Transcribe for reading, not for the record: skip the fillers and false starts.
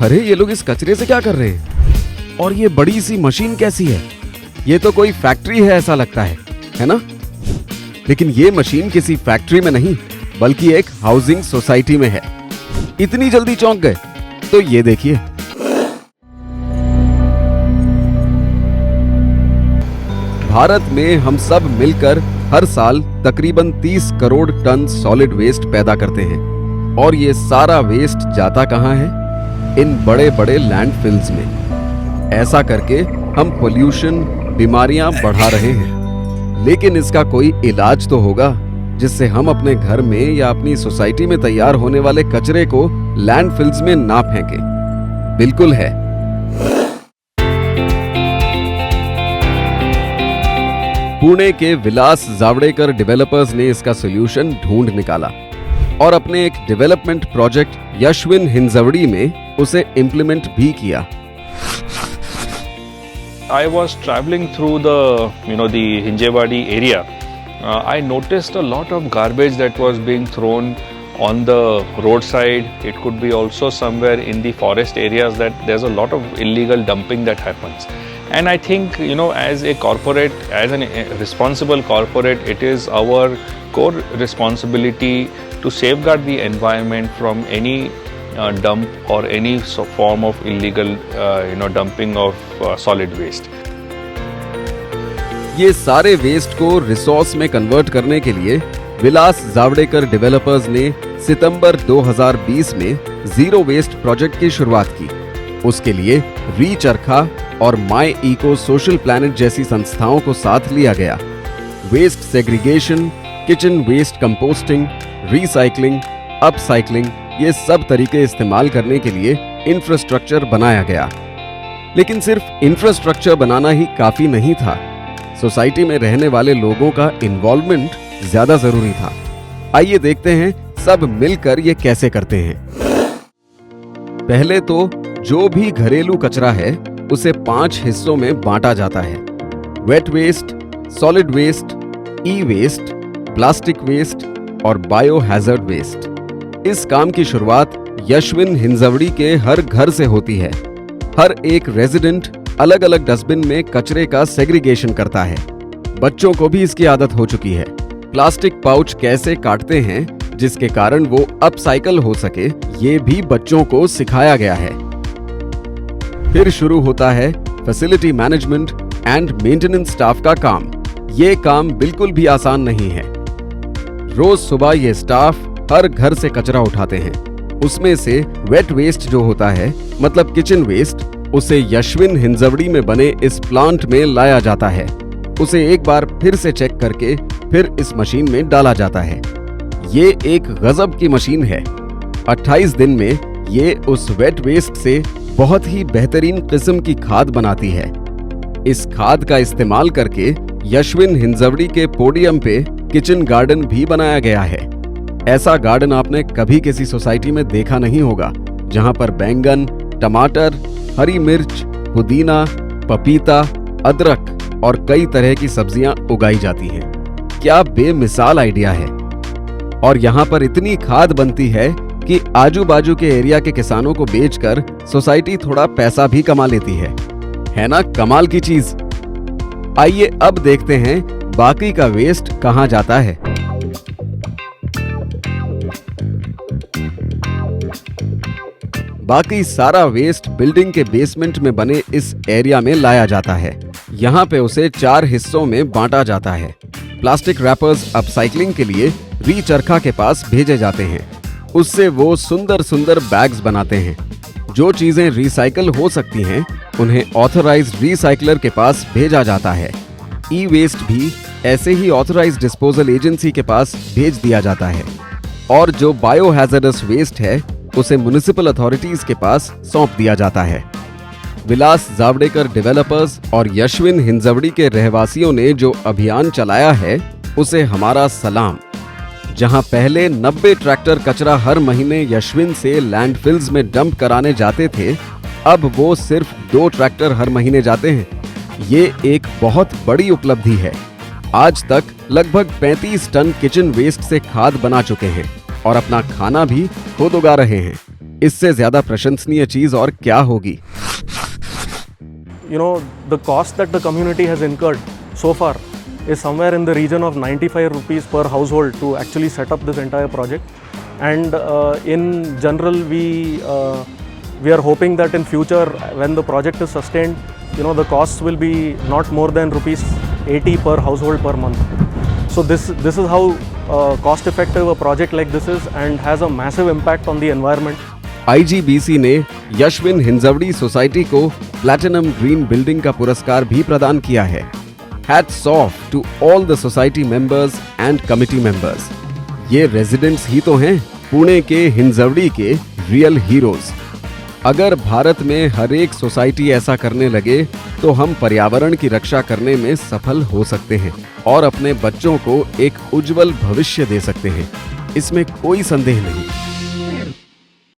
अरे ये लोग इस कचरे से क्या कर रहे हैं? और ये बड़ी सी मशीन कैसी है? ये तो कोई फैक्ट्री है ऐसा लगता है ना? लेकिन ये मशीन किसी फैक्ट्री में नहीं बल्कि एक हाउसिंग सोसाइटी में है। इतनी जल्दी चौंक गए? तो ये देखिए। भारत में हम सब मिलकर हर साल तकरीबन 30 करोड़ टन सॉलिड वेस्ट पैदा करते हैं। और ये सारा वेस्ट जाता कहाँ है? इन बड़े बड़े लैंडफिल्स में। ऐसा करके हम पोल्यूशन, बीमारियां बढ़ा रहे हैं। लेकिन इसका कोई इलाज तो होगा जिससे हम अपने घर में या अपनी सोसाइटी में तैयार होने वाले कचरे को लैंडफिल्स में ना फेंकें। बिल्कुल है। पुणे के विलास जावड़ेकर डेवलपर्स ने इसका सॉल्यूशन ढूंढ निकाला और अपने एक डेवलपमेंट प्रोजेक्ट यशविन हिंजवड़ी में उसे इंप्लीमेंट भी किया। I was traveling through the Hinjewadi area. I noticed a lot of garbage that was being thrown on the roadside. It could be also somewhere in the forest areas that there's a lot of illegal dumping that happens. And I think, as a corporate, as a responsible corporate, it is our core responsibility to safeguard the environment from any dump or any form of illegal, dumping of solid waste. ये सारे waste को resource में convert करने के लिए विलास Javadekar developers ने सितंबर 2020 में zero waste project की शुरुआत की। उसके लिए रीचरखा और माई इको सोशल प्लैनेट जैसी संस्थाओं को साथ लिया गया। Waste segregation, kitchen waste composting, recycling, upcycling, ये सब तरीके इस्तेमाल करने के लिए इंफ्रास्ट्रक्चर बनाया गया। लेकिन सिर्फ इंफ्रास्ट्रक्चर बनाना ही काफी नहीं था। सोसाइटी में रहने वाले लोगों का इन्वॉल्वमेंट ज्यादा जरूरी था। आइए देखते हैं सब मिलकर ये कैसे करते हैं। पहले तो जो भी घरेलू कचरा है उसे 5 हिस्सों में बांटा जाता है। वेट वेस्ट, सॉलिड वेस्ट, ई वेस्ट, प्लास्टिक वेस्ट और बायो हैजर्ड वेस्ट। इस काम की शुरुआत यशविन हिंजवड़ी के हर घर से होती है। हर एक रेजिडेंट अलग अलग डस्टबिन में कचरे का सेग्रीगेशन करता है। बच्चों को भी इसकी आदत हो चुकी है। प्लास्टिक पाउच कैसे काटते हैं जिसके कारण वो अपसाइकल हो सके, ये भी बच्चों को सिखाया गया है। फिर शुरू होता है facility management and maintenance staff का काम। ये काम बिल्कुल भी आसान नहीं है। रोज सुबह ये स्टाफ हर घर से कचरा उठाते हैं। उसमें से वेट वेस्ट जो होता है, मतलब किचन वेस्ट, उसे यशविन हिंजवड़ी में बने इस प्लांट में लाया जाता है। उसे एक बार फिर से चेक करके फिर इस मशीन में डाला जाता है। ये एक गजब की मशीन है। 28 दिन में ये उस वेट वेस्ट से बहुत ही बेहतरीन किस्म की खाद बनाती है। इस खाद का इस्तेमाल करके यशविन हिंजवड़ी के पोडियम पे किचन गार्डन भी बनाया गया है। ऐसा गार्डन आपने कभी किसी सोसाइटी में देखा नहीं होगा, जहां पर बैंगन, टमाटर, हरी मिर्च, पुदीना, पपीता, अदरक और कई तरह की सब्जियां उगाई जाती हैं। क्या बेमिसाल आइडिया है। और यहाँ पर इतनी खाद बनती है कि आजू बाजू के एरिया के किसानों को बेचकर सोसाइटी थोड़ा पैसा भी कमा लेती है ना? कमाल की चीज। आइए अब देखते हैं बाकी का वेस्ट कहाँ जाता है। बाकी सारा वेस्ट बिल्डिंग के बेसमेंट में बने इस एरिया में लाया जाता है। यहाँ पे उसे 4 हिस्सों में बांटा जाता है। प्लास्टिक रैपर्स अपसाइकलिंग के लिए रीचरखा के पास भेजे जाते हैं। उससे वो सुंदर सुंदर बैग्स बनाते हैं। जो चीजें रिसाइकल हो सकती हैं उन्हें ऑथराइज्ड रिसाइकलर के पास भेजा जाता है। ई वेस्ट भी ऐसे ही ऑथराइज्ड डिस्पोजल एजेंसी के पास भेज दिया जाता है। और जो बायो हैजर्डस वेस्ट है उसे म्युनिसिपल अथॉरिटीज के पास सौंप दिया जाता है। विलास जावड़ेकर डेवलपर्स और यशविन हिंजवड़ी के रहवासियों ने जो अभियान चलाया है उसे हमारा सलाम। जहां पहले 90 ट्रैक्टर कचरा हर महीने यशविन से लैंडफिल्स में डंप कराने जाते थे, अब वो सिर्फ 2 ट्रैक्टर हर महीने जाते हैं। ये एक बहुत बड़ी उपलब्धि है। आज तक लगभग 35 टन किचन वेस्ट से खाद बना चुके हैं और अपना खाना भी खुद उगा रहे हैं। इससे ज्यादा प्रशंसनीय चीज और क्या होगी? You know, the cost that the community has incurred so far is somewhere in the region of 95 rupees per household to actually set up this entire project. And in general, we are hoping that in future, when the project is sustained, you know, the costs will be not more than rupees 80 per household per month. So this is how cost effective a project like this is, and has a massive impact on the environment. IGBC ने Yashwin Hinjewadi society को platinum green building का पुरस्कार भी प्रदान किया है। Hats off to all the society members and committee members. ये residents ही तो हैं पुणे के हिंजवड़ी के रियल हीरोज। अगर भारत में हर एक सोसाइटी ऐसा करने लगे तो हम पर्यावरण की रक्षा करने में सफल हो सकते हैं और अपने बच्चों को एक उज्जवल भविष्य दे सकते हैं, इसमें कोई संदेह नहीं।